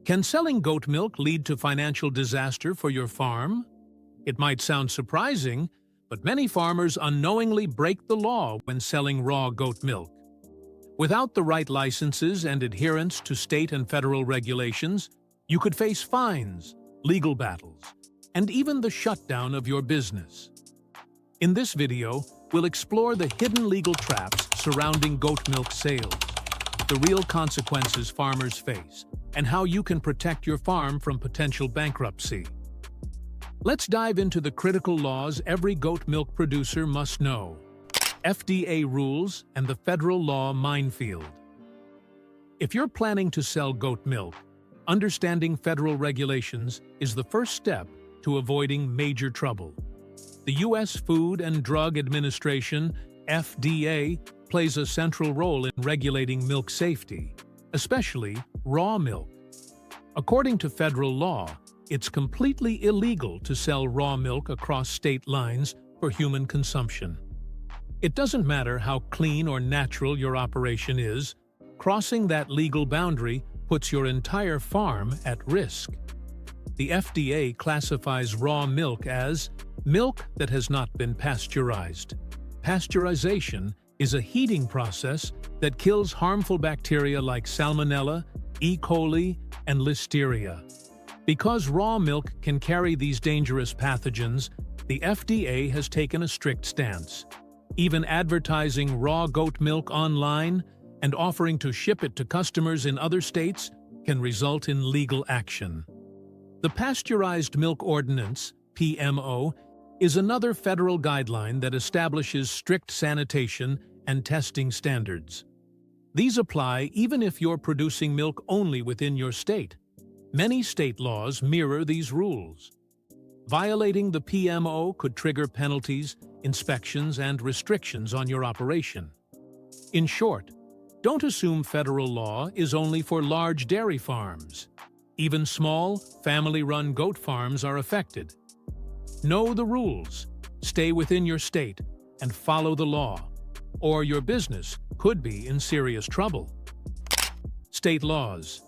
Can selling goat milk lead to financial disaster for your farm? It might sound surprising, but many farmers unknowingly break the law when selling raw goat milk. Without the right licenses and adherence to state and federal regulations, you could face fines, legal battles, and even the shutdown of your business. In this video, we'll explore the hidden legal traps surrounding goat milk sales, the real consequences farmers face, and how you can protect your farm from potential bankruptcy. Let's dive into the critical laws every goat milk producer must know. FDA rules and the federal law minefield. If you're planning to sell goat milk, understanding federal regulations is the first step to avoiding major trouble. The U.S. Food and Drug Administration, FDA, plays a central role in regulating milk safety, especially raw milk. According to federal law, it's completely illegal to sell raw milk across state lines for human consumption. It doesn't matter how clean or natural your operation is, crossing that legal boundary puts your entire farm at risk. The FDA classifies raw milk as milk that has not been pasteurized. Pasteurization is a heating process that kills harmful bacteria like Salmonella, E. coli, and Listeria. Because raw milk can carry these dangerous pathogens, the FDA has taken a strict stance. Even advertising raw goat milk online and offering to ship it to customers in other states can result in legal action. The Pasteurized Milk Ordinance, PMO, is another federal guideline that establishes strict sanitation and testing standards. These apply even if you're producing milk only within your state. Many state laws mirror these rules. Violating the PMO could trigger penalties, inspections, and restrictions on your operation. In short, don't assume federal law is only for large dairy farms. Even small, family-run goat farms are affected. Know the rules, stay within your state, and follow the law, or your business could be in serious trouble. State laws.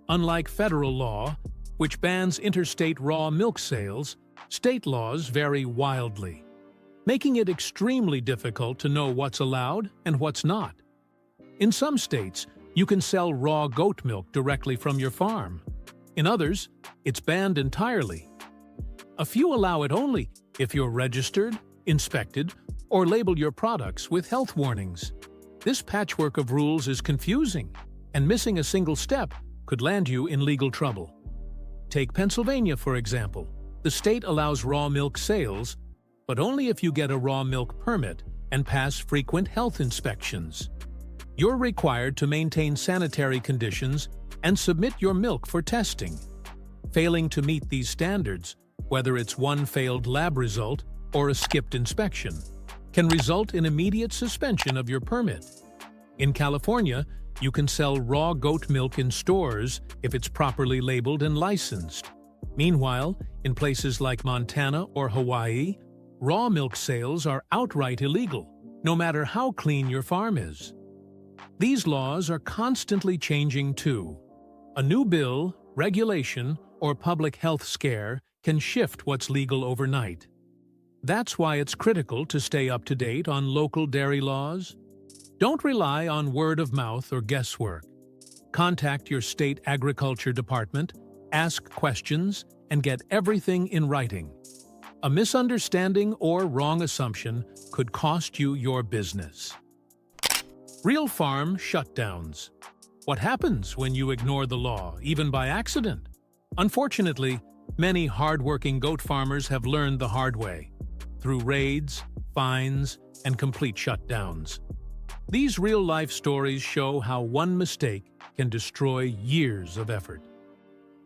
Unlike federal law, which bans interstate raw milk sales, state laws vary wildly, making it extremely difficult to know what's allowed and what's not. In some states, you can sell raw goat milk directly from your farm. In others, it's banned entirely. A few allow it only if you're registered, inspected, or label your products with health warnings. This patchwork of rules is confusing, and missing a single step could land you in legal trouble. Take Pennsylvania, for example. The state allows raw milk sales, but only if you get a raw milk permit and pass frequent health inspections. You're required to maintain sanitary conditions and submit your milk for testing. Failing to meet these standards, whether it's one failed lab result or a skipped inspection, can result in immediate suspension of your permit. In California, you can sell raw goat milk in stores if it's properly labeled and licensed. Meanwhile, in places like Montana or Hawaii, raw milk sales are outright illegal, no matter how clean your farm is. These laws are constantly changing too. A new bill, regulation, or public health scare can shift what's legal overnight. That's why it's critical to stay up to date on local dairy laws. Don't rely on word of mouth or guesswork. Contact your state agriculture department, ask questions, and get everything in writing. A misunderstanding or wrong assumption could cost you your business. Real farm shutdowns. What happens when you ignore the law, even by accident? Unfortunately, many hard-working goat farmers have learned the hard way, through raids, fines, and complete shutdowns. These real-life stories show how one mistake can destroy years of effort.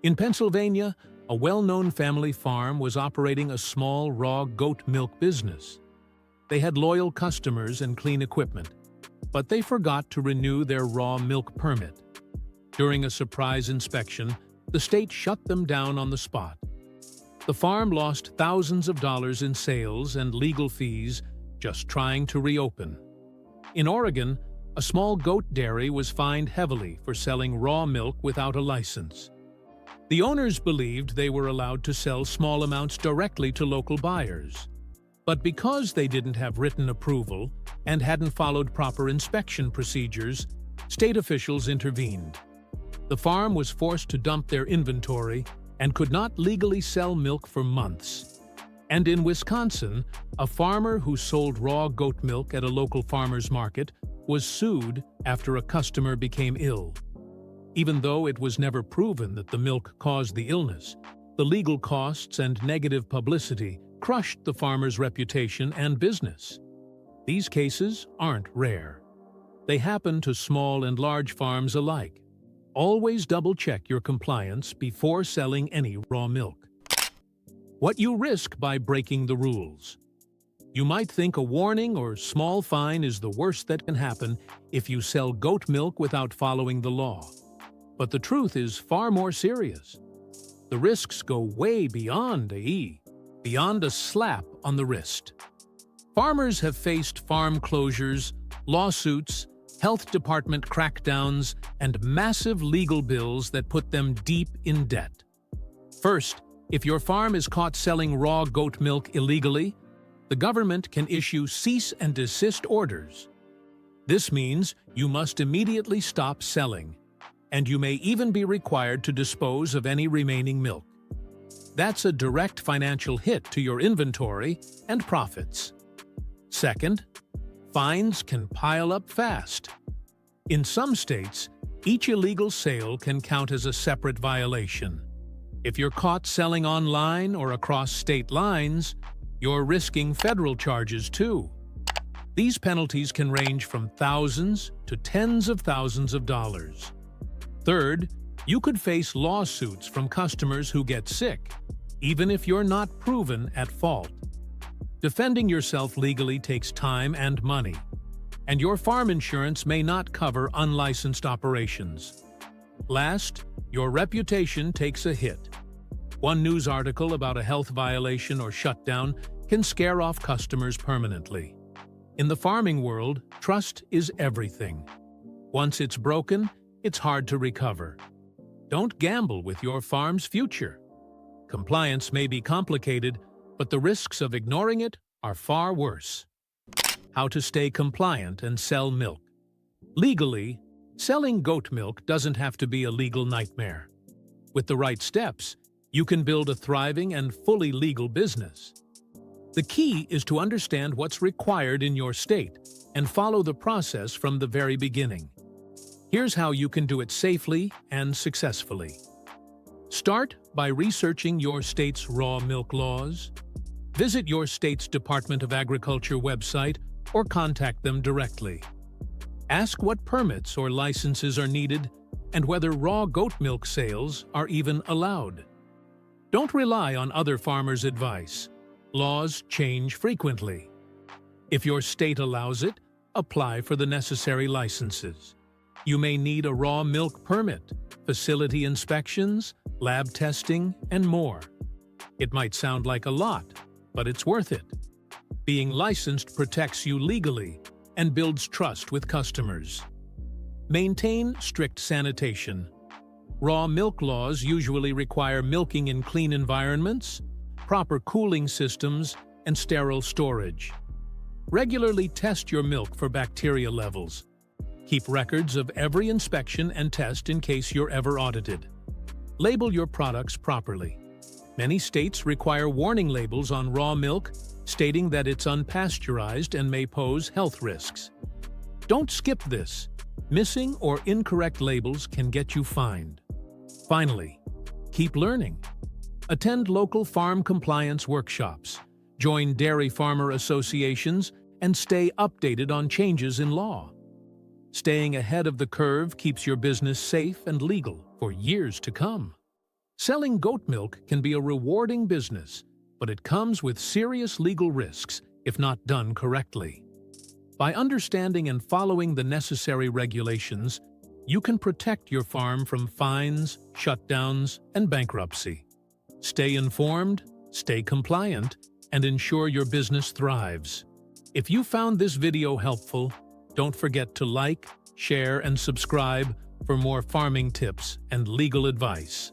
In Pennsylvania, a well-known family farm was operating a small raw goat milk business. They had loyal customers and clean equipment, but they forgot to renew their raw milk permit. During a surprise inspection, the state shut them down on the spot. The farm lost thousands of dollars in sales and legal fees just trying to reopen. In Oregon, a small goat dairy was fined heavily for selling raw milk without a license. The owners believed they were allowed to sell small amounts directly to local buyers. But because they didn't have written approval and hadn't followed proper inspection procedures, state officials intervened. The farm was forced to dump their inventory and could not legally sell milk for months. And in Wisconsin, a farmer who sold raw goat milk at a local farmer's market was sued after a customer became ill. Even though it was never proven that the milk caused the illness, the legal costs and negative publicity crushed the farmer's reputation and business. These cases aren't rare. They happen to small and large farms alike. Always double-check your compliance before selling any raw milk. What you risk by breaking the rules. You might think a warning or small fine is the worst that can happen if you sell goat milk without following the law. But the truth is far more serious. The risks go way beyond beyond a slap on the wrist. Farmers have faced farm closures, lawsuits, health department crackdowns, and massive legal bills that put them deep in debt. First, if your farm is caught selling raw goat milk illegally, the government can issue cease and desist orders. This means you must immediately stop selling, and you may even be required to dispose of any remaining milk. That's a direct financial hit to your inventory and profits. Second, fines can pile up fast. In some states, each illegal sale can count as a separate violation. If you're caught selling online or across state lines, you're risking federal charges too. These penalties can range from thousands to tens of thousands of dollars. Third, you could face lawsuits from customers who get sick, even if you're not proven at fault. Defending yourself legally takes time and money, and your farm insurance may not cover unlicensed operations. Last, your reputation takes a hit. One news article about a health violation or shutdown can scare off customers permanently. In the farming world, trust is everything. Once it's broken, it's hard to recover. Don't gamble with your farm's future. Compliance may be complicated, but the risks of ignoring it are far worse. How to stay compliant and sell milk. Legally, selling goat milk doesn't have to be a legal nightmare. With the right steps, you can build a thriving and fully legal business. The key is to understand what's required in your state and follow the process from the very beginning. Here's how you can do it safely and successfully. Start by researching your state's raw milk laws. Visit your state's Department of Agriculture website or contact them directly. Ask what permits or licenses are needed and whether raw goat milk sales are even allowed. Don't rely on other farmers' advice. Laws change frequently. If your state allows it, apply for the necessary licenses. You may need a raw milk permit, facility inspections, lab testing, and more. It might sound like a lot, but it's worth it. Being licensed protects you legally and builds trust with customers. Maintain strict sanitation. Raw milk laws usually require milking in clean environments, proper cooling systems, and sterile storage. Regularly test your milk for bacteria levels. Keep records of every inspection and test in case you're ever audited. Label your products properly. Many states require warning labels on raw milk stating that it's unpasteurized and may pose health risks. Don't skip this. Missing or incorrect labels can get you fined. Finally, keep learning. Attend local farm compliance workshops, join dairy farmer associations, and stay updated on changes in law. Staying ahead of the curve keeps your business safe and legal for years to come. Selling goat milk can be a rewarding business, but it comes with serious legal risks if not done correctly. By understanding and following the necessary regulations, you can protect your farm from fines, shutdowns, and bankruptcy. Stay informed, stay compliant, and ensure your business thrives. If you found this video helpful, don't forget to like, share, and subscribe for more farming tips and legal advice.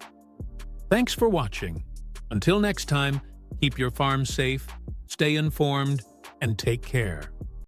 Thanks for watching. Until next time, keep your farm safe, stay informed, and take care.